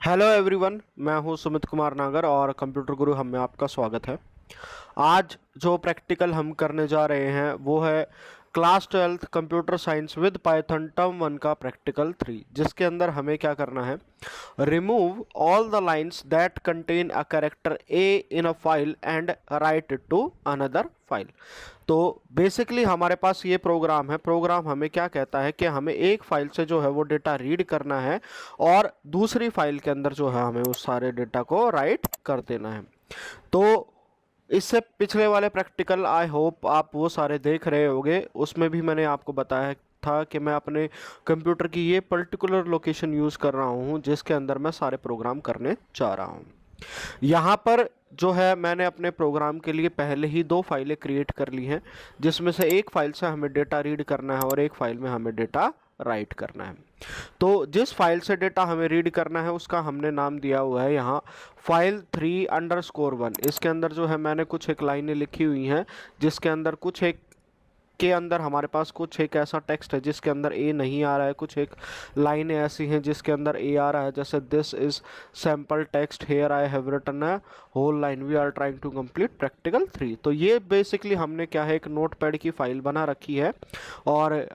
Hello everyone, मैं हूं सुमित कुमार नागर और कंप्यूटर गुरु हम में आपका स्वागत है। आज जो प्रैक्टिकल हम करने जा रहे हैं वो है class 12th computer science with Python term 1 का प्रैक्टिकल 3, जिसके अंदर हमें क्या करना है, remove all the lines that contain a character A in a file and write it to another file. तो बेसिकली हमारे पास ये प्रोग्राम है। प्रोग्राम हमें क्या कहता है कि हमें एक फाइल से जो है वो डेटा रीड करना है और दूसरी फाइल के अंदर जो है हमें उस सारे डेटा को राइट कर देना है। तो इससे पिछले वाले प्रैक्टिकल आई होप आप वो सारे देख रहे होंगे। उसमें भी मैंने आपको बताया था कि मैं अपने कंप्यूटर की ये पर्टिकुलर लोकेशन यूज़ कर रहा हूँ जिसके अंदर मैं सारे प्रोग्राम करने जा रहा हूँ। यहाँ पर जो है मैंने अपने प्रोग्राम के लिए पहले ही दो फाइलें क्रिएट कर ली हैं, जिसमें से एक फाइल से हमें डेटा रीड करना है और एक फाइल में हमें डेटा राइट करना है। तो जिस फाइल से डेटा हमें रीड करना है उसका हमने नाम दिया हुआ है यहाँ file3_1। इसके अंदर जो है मैंने कुछ एक लाइनें लिखी हुई हैं जिसके अंदर कुछ एक के अंदर हमारे पास कुछ एक ऐसा टेक्स्ट है जिसके अंदर ए नहीं आ रहा है, कुछ एक लाइनें ऐसी हैं जिसके अंदर ए आ रहा है, जैसे this is sample text here I have written a whole line we are trying to complete practical 3। तो ये बेसिकली हमने क्या है, एक नोटपैड की फाइल बना रखी है और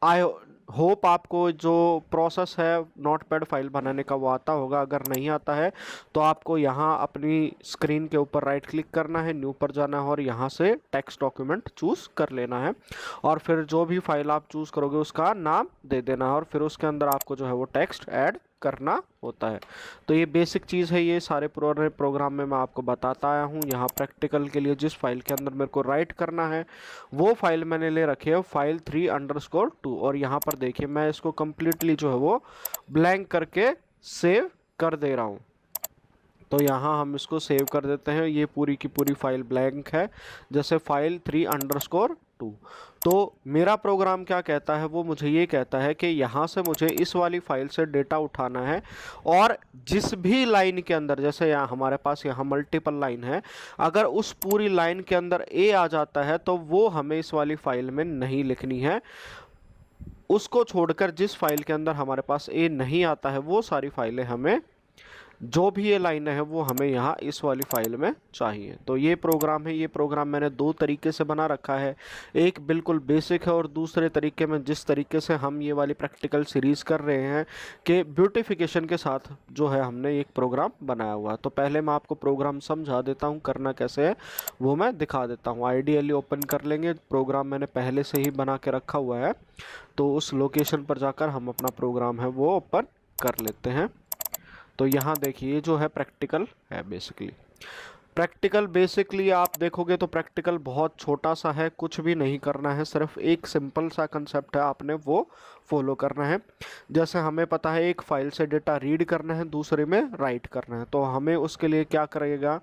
आई होप आपको जो प्रोसेस है नोटपैड फाइल बनाने का वो आता होगा। अगर नहीं आता है तो आपको यहाँ अपनी स्क्रीन के ऊपर राइट क्लिक करना है, न्यू पर जाना है और यहाँ से टेक्स्ट डॉक्यूमेंट चूज़ कर लेना है और फिर जो भी फाइल आप चूज़ करोगे उसका नाम दे देना है और फिर उसके अंदर आपको जो है वो टेक्स्ट ऐड करना होता है। तो ये बेसिक चीज़ है, ये सारे पुराने प्रोग्राम में मैं आपको बताता आया हूँ। यहाँ प्रैक्टिकल के लिए जिस फाइल के अंदर मेरे को राइट करना है वो फाइल मैंने ले रखी है file3_2 और यहाँ पर देखिए मैं इसको कम्प्लीटली जो है वो ब्लैंक करके सेव कर दे रहा हूँ। तो यहाँ हम इसको सेव कर देते हैं। ये पूरी की पूरी फाइल ब्लैंक है, जैसे file3_2। तो मेरा प्रोग्राम क्या कहता है, वो मुझे ये कहता है कि यहाँ से मुझे इस वाली फाइल से डेटा उठाना है और जिस भी लाइन के अंदर, जैसे यहाँ हमारे पास यहाँ मल्टीपल लाइन है, अगर उस पूरी लाइन के अंदर ए आ जाता है तो वो हमें इस वाली फाइल में नहीं लिखनी है। उसको छोड़कर जिस फाइल के अंदर हमारे पास ए नहीं आता है वो सारी फाइलें हमें, जो भी ये लाइन है वो हमें यहाँ इस वाली फाइल में चाहिए। तो ये प्रोग्राम है। ये प्रोग्राम मैंने दो तरीके से बना रखा है, एक बिल्कुल बेसिक है और दूसरे तरीके में जिस तरीके से हम ये वाली प्रैक्टिकल सीरीज़ कर रहे हैं कि ब्यूटिफिकेशन के साथ जो है हमने एक प्रोग्राम बनाया हुआ है। तो पहले मैं आपको प्रोग्राम समझा देता हूँ, करना कैसे है वो मैं दिखा देता हूँ। आइडियली ओपन कर लेंगे, प्रोग्राम मैंने पहले से ही बना के रखा हुआ है, तो उस लोकेशन पर जाकर हम अपना प्रोग्राम है वो ओपन कर लेते हैं। तो यहाँ देखिए जो है प्रैक्टिकल है। बेसिकली आप देखोगे तो प्रैक्टिकल बहुत छोटा सा है, कुछ भी नहीं करना है, सिर्फ एक सिंपल सा कंसेप्ट है, आपने वो फॉलो करना है। जैसे हमें पता है एक फाइल से डेटा रीड करना है, दूसरे में राइट करना है, तो हमें उसके लिए क्या करेगा,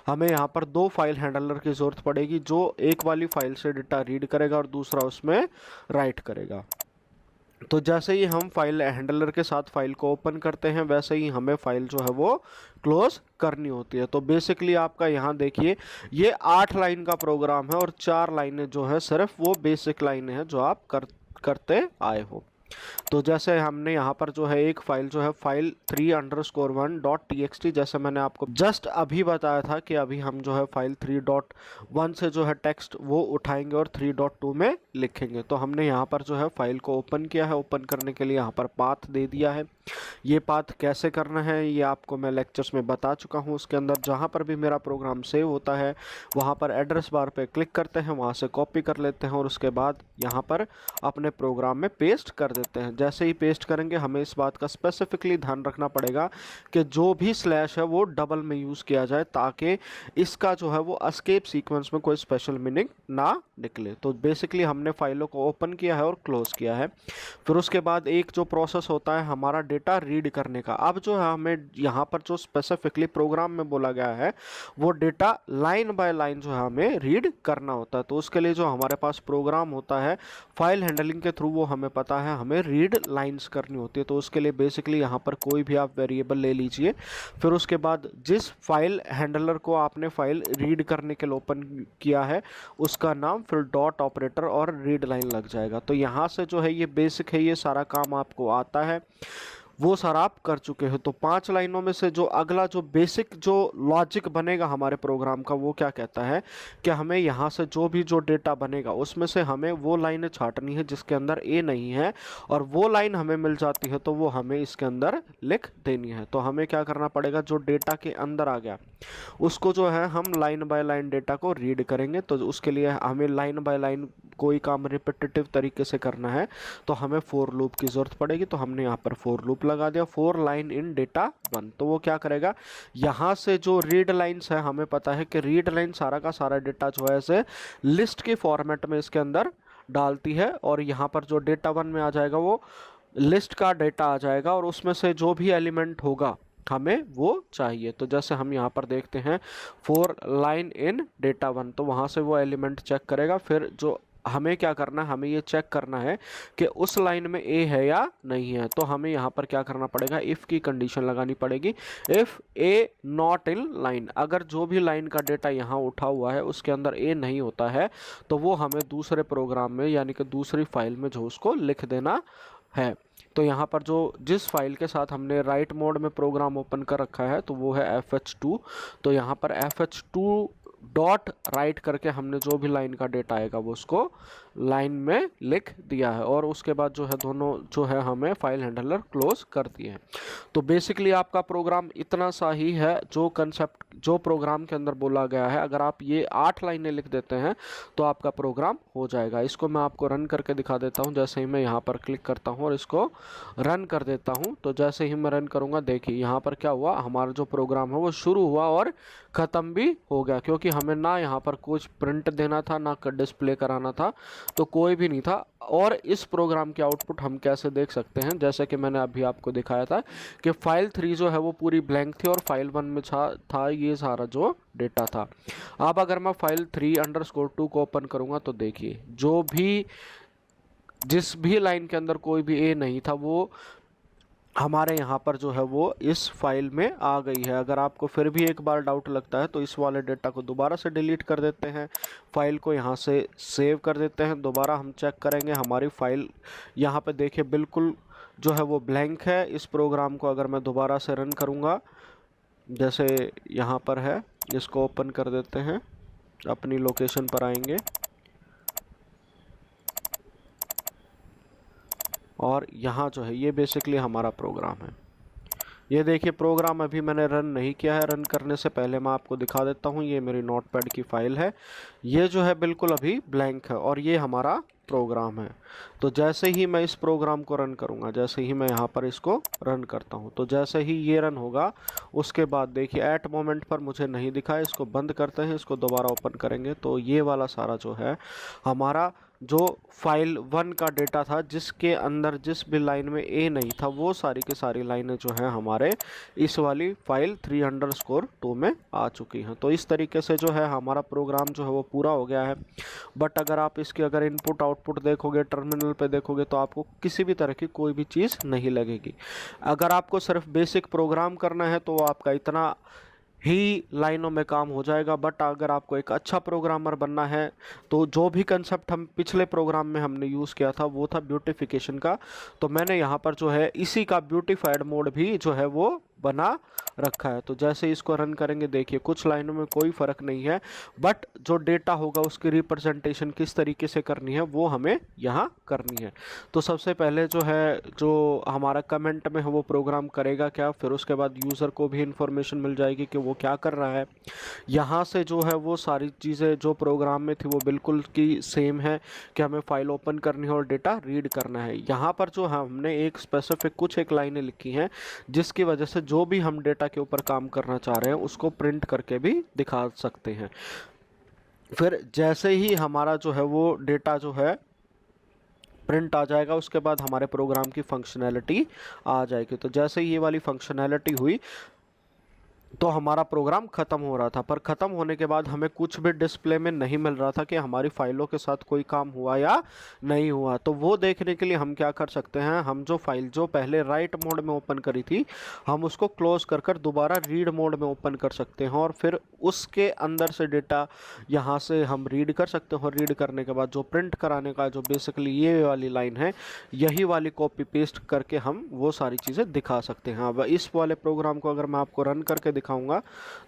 हमें यहाँ पर दो फाइल हैंडलर की ज़रूरत पड़ेगी, जो एक वाली फाइल से डेटा रीड करेगा और दूसरा उसमें राइट करेगा। तो जैसे ही हम फाइल हैंडलर के साथ फाइल को ओपन करते हैं वैसे ही हमें फाइल जो है वो क्लोज करनी होती है। तो बेसिकली आपका यहाँ देखिए ये 8 लाइन का प्रोग्राम है और 4 लाइनें जो है सिर्फ वो बेसिक लाइनें हैं जो आप करते आए हो। तो जैसे हमने यहाँ पर जो है एक फाइल जो है file3_1.txt, जैसे मैंने आपको जस्ट अभी बताया था कि अभी हम जो है फाइल 3.1 से जो है टेक्स्ट वो उठाएंगे और 3.2 में लिखेंगे। तो हमने यहाँ पर जो है फाइल को ओपन किया है, ओपन करने के लिए यहाँ पर पाथ दे दिया है। ये पाथ कैसे करना है ये आपको मैं लेक्चर्स में बता चुका हूँ। उसके अंदर जहाँ पर भी मेरा प्रोग्राम सेव होता है वहाँ पर एड्रेस बार पे क्लिक करते हैं, वहाँ से कॉपी कर लेते हैं और उसके बाद यहाँ पर अपने प्रोग्राम में पेस्ट कर देते हैं। जैसे ही पेस्ट करेंगे हमें इस बात का स्पेसिफिकली ध्यान रखना पड़ेगा कि जो भी स्लैश है वो डबल में यूज़ किया जाए ताकि इसका जो है वो एस्केप सीक्वेंस में कोई स्पेशल मीनिंग ना निकले। तो बेसिकली हमने फाइलों को ओपन किया है और क्लोज किया है। फिर उसके बाद एक जो प्रोसेस होता है हमारा डेटा रीड करने का। अब जो है हमें यहाँ पर जो स्पेसिफिकली प्रोग्राम में बोला गया है वो डेटा लाइन बाय लाइन जो है हमें रीड करना होता है। तो उसके लिए जो हमारे पास प्रोग्राम होता है फाइल हैंडलिंग के थ्रू वो हमें पता है हमें रीड लाइंस करनी होती है। तो उसके लिए बेसिकली यहाँ पर कोई भी आप वेरिएबल ले लीजिए, फिर उसके बाद जिस फाइल हैंडलर को आपने फाइल रीड करने के लिए ओपन किया है उसका नाम, फिर डॉट ऑपरेटर और रीड लाइन लग जाएगा। तो यहाँ से जो है ये बेसिक है, ये सारा काम आपको आता है। वो सारा आप कर चुके हो। तो 5 लाइनों में से जो अगला जो बेसिक जो लॉजिक बनेगा हमारे प्रोग्राम का, वो क्या कहता है कि हमें यहाँ से जो भी जो डेटा बनेगा उसमें से हमें वो लाइनें छांटनी है जिसके अंदर ए नहीं है, और वो लाइन हमें मिल जाती है तो वो हमें इसके अंदर लिख देनी है। तो हमें क्या करना पड़ेगा, जो डेटा के अंदर आ गया उसको जो है हम लाइन बाय लाइन डेटा को रीड करेंगे। तो उसके लिए हमें लाइन बाय लाइन कोई काम रिपीटेटिव तरीके से करना है तो हमें फॉर लूप की ज़रूरत पड़ेगी। तो हमने यहाँ पर फॉर लूप लगा दिया, फॉर लाइन इन डेटा 1। तो वो क्या करेगा, यहाँ से जो रीड लाइन्स है, हमें पता है कि रीड लाइन सारा का सारा डेटा जो है ऐसे लिस्ट के फॉर्मेट में इसके अंदर डालती है, और यहाँ पर जो डेटा 1 में आ जाएगा वो लिस्ट का डेटा आ जाएगा, और उसमें से जो भी एलिमेंट होगा हमें वो चाहिए। तो जैसे हम यहाँ पर देखते हैं फॉर लाइन इन डेटा 1, तो वहाँ से वो एलिमेंट चेक करेगा। फिर जो हमें क्या करना है, हमें ये चेक करना है कि उस लाइन में ए है या नहीं है। तो हमें यहाँ पर क्या करना पड़ेगा, इफ़ की कंडीशन लगानी पड़ेगी, if A not in line. अगर जो भी लाइन का डेटा यहाँ उठा हुआ है उसके अंदर ए नहीं होता है तो वो हमें दूसरे प्रोग्राम में यानी कि दूसरी फाइल में जो उसको लिख देना है। तो यहाँ पर जो जिस फाइल के साथ हमने राइट मोड में प्रोग्राम ओपन कर रखा है तो वो है fh2। तो यहाँ पर fh2 डॉट राइट करके हमने जो भी लाइन का डेटा आएगा वो उसको लाइन में लिख दिया है, और उसके बाद जो है दोनों जो है हमें फाइल हैंडलर क्लोज कर दिए हैं। तो बेसिकली आपका प्रोग्राम इतना सा ही है, जो कंसेप्ट जो प्रोग्राम के अंदर बोला गया है। अगर आप ये 8 लाइनें लिख देते हैं तो आपका प्रोग्राम हो जाएगा। इसको मैं आपको रन करके दिखा देता हूँ। जैसे ही मैं यहाँ पर क्लिक करता हूँ और इसको रन कर देता हूँ, तो जैसे ही मैं रन करूँगा देखिए यहाँ पर क्या हुआ, हमारा जो प्रोग्राम है वो शुरू हुआ और ख़त्म भी हो गया, क्योंकि हमें ना यहाँ पर कुछ प्रिंट देना था ना डिस्प्ले कराना था, तो कोई भी नहीं था। और इस प्रोग्राम के आउटपुट हम कैसे देख सकते हैं, जैसे कि मैंने अभी आपको दिखाया था कि फाइल 3 जो है वो पूरी ब्लैंक थी और फाइल 1 में था ये सारा जो डेटा था। अब अगर मैं फाइल 3_2 को ओपन करूँगा तो देखिए जो भी जिस भी लाइन के अंदर कोई भी ए नहीं था वो हमारे यहाँ पर जो है वो इस फाइल में आ गई है। अगर आपको फिर भी एक बार डाउट लगता है तो इस वाले डेटा को दोबारा से डिलीट कर देते हैं, फाइल को यहाँ से सेव कर देते हैं, दोबारा हम चेक करेंगे हमारी फाइल यहाँ पे देखिए बिल्कुल जो है वो ब्लैंक है। इस प्रोग्राम को अगर मैं दोबारा से रन करूँगा, जैसे यहाँ पर है, इसको ओपन कर देते हैं, अपनी लोकेशन पर आएंगे और यहाँ जो है ये बेसिकली हमारा प्रोग्राम है। ये देखिए प्रोग्राम अभी मैंने रन नहीं किया है, रन करने से पहले मैं आपको दिखा देता हूँ। ये मेरी नोटपैड की फ़ाइल है, ये जो है बिल्कुल अभी ब्लैंक है और ये हमारा प्रोग्राम है। तो जैसे ही मैं इस प्रोग्राम को रन करूँगा, जैसे ही मैं यहाँ पर इसको रन करता हूँ, तो जैसे ही ये रन होगा उसके बाद देखिए एट मोमेंट पर मुझे नहीं दिखा है। इसको बंद करते हैं, इसको दोबारा ओपन करेंगे तो ये वाला सारा जो है हमारा जो फाइल 1 का डेटा था जिसके अंदर जिस भी लाइन में ए नहीं था वो सारी की सारी लाइनें जो हैं हमारे इस वाली फाइल 3_2 में आ चुकी हैं। तो इस तरीके से जो है हमारा प्रोग्राम जो है वो पूरा हो गया है। बट अगर आप इसके अगर इनपुट आउटपुट देखोगे, टर्मिनल पे देखोगे, तो आपको किसी भी तरह की कोई भी चीज़ नहीं लगेगी। अगर आपको सिर्फ बेसिक प्रोग्राम करना है तो आपका इतना ही लाइनों में काम हो जाएगा। बट अगर आपको एक अच्छा प्रोग्रामर बनना है तो जो भी कंसेप्ट हम पिछले प्रोग्राम में हमने यूज़ किया था वो था ब्यूटिफिकेशन का, तो मैंने यहाँ पर जो है इसी का ब्यूटिफाइड मोड भी जो है वो बना रखा है। तो जैसे इसको रन करेंगे देखिए कुछ लाइनों में कोई फ़र्क नहीं है, बट जो डेटा होगा उसकी रिप्रेजेंटेशन किस तरीके से करनी है वो हमें यहाँ करनी है। तो सबसे पहले जो है जो हमारा कमेंट में है वो प्रोग्राम करेगा क्या, फिर उसके बाद यूज़र को भी इंफॉर्मेशन मिल जाएगी कि वो क्या कर रहा है। यहाँ से जो है वो सारी चीज़ें जो प्रोग्राम में थी वो बिल्कुल की सेम है कि हमें फाइल ओपन करनी है और डेटा रीड करना है। यहाँ पर जो हमने एक स्पेसिफिक कुछ एक लाइनें लिखी हैं जिसकी वजह से जो भी हम डेटा के ऊपर काम करना चाह रहे हैं उसको प्रिंट करके भी दिखा सकते हैं। फिर जैसे ही हमारा जो है वो डेटा जो है प्रिंट आ जाएगा उसके बाद हमारे प्रोग्राम की फंक्शनैलिटी आ जाएगी। तो जैसे ही ये वाली फंक्शनैलिटी हुई तो हमारा प्रोग्राम ख़त्म हो रहा था, पर ख़त्म होने के बाद हमें कुछ भी डिस्प्ले में नहीं मिल रहा था कि हमारी फाइलों के साथ कोई काम हुआ या नहीं हुआ। तो वो देखने के लिए हम क्या कर सकते हैं, हम जो फाइल जो पहले राइट मोड में ओपन करी थी, हम उसको क्लोज कर कर दोबारा रीड मोड में ओपन कर सकते हैं और फिर उसके अंदर से डेटा यहाँ से हम रीड कर सकते हैं। और रीड करने के बाद जो प्रिंट कराने का जो बेसिकली ये वाली लाइन है, यही वाली कॉपी पेस्ट करके हम वो सारी चीज़ें दिखा सकते हैं। अब इस वाले प्रोग्राम को अगर मैं आपको रन करके दिखाऊंगा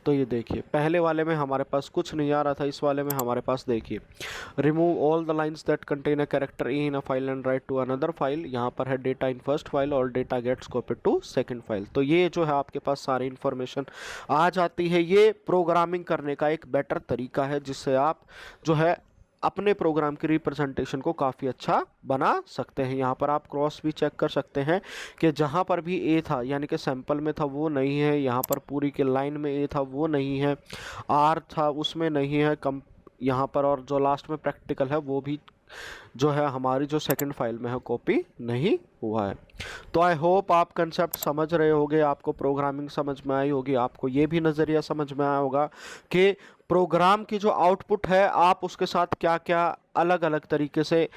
तो ये देखिए, पहले वाले में हमारे पास कुछ नहीं आ रहा था, इस वाले में हमारे पास देखिए, remove all the lines that contain a character A in a file and write to another file. यहाँ पर है डेटा इन फर्स्ट फाइल और data gets copied to second file. तो ये जो है आपके पास सारी इन्फॉर्मेशन आ जाती है। ये प्रोग्रामिंग करने का एक बेटर तरीका है जिससे आप जो है अपने प्रोग्राम की रिप्रेजेंटेशन को काफ़ी अच्छा बना सकते हैं। यहाँ पर आप क्रॉस भी चेक कर सकते हैं कि जहाँ पर भी ए था यानी कि सैंपल में था वो नहीं है, यहाँ पर पूरी के लाइन में ए था वो नहीं है, आर था उसमें नहीं है कम यहाँ पर, और जो लास्ट में प्रैक्टिकल है वो भी जो है हमारी जो सेकंड फाइल में है कॉपी नहीं हुआ है। तो आई होप आप कंसेप्ट समझ रहे होगे, आपको प्रोग्रामिंग समझ में आई होगी, आपको ये भी नज़रिया समझ में आया होगा कि प्रोग्राम की जो आउटपुट है आप उसके साथ क्या क्या अलग अलग तरीके से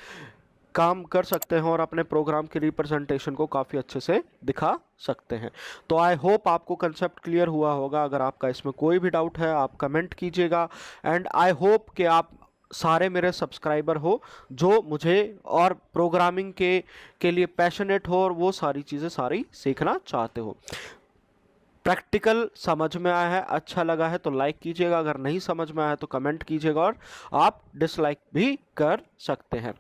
काम कर सकते हैं और अपने प्रोग्राम की रिप्रेजेंटेशन को काफ़ी अच्छे से दिखा सकते हैं। तो आई होप आपको कंसेप्ट क्लियर हुआ होगा। अगर आपका इसमें कोई भी डाउट है आप कमेंट कीजिएगा। एंड आई होप कि आप सारे मेरे सब्सक्राइबर हो जो मुझे और प्रोग्रामिंग के लिए पैशनेट हो और वो सारी चीज़ें सारी सीखना चाहते हो। प्रैक्टिकल समझ में आया है, अच्छा लगा है तो लाइक कीजिएगा, अगर नहीं समझ में आया तो कमेंट कीजिएगा और आप डिसलाइक भी कर सकते हैं।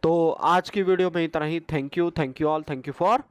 तो आज की वीडियो में इतना ही। Thank you all, thank you for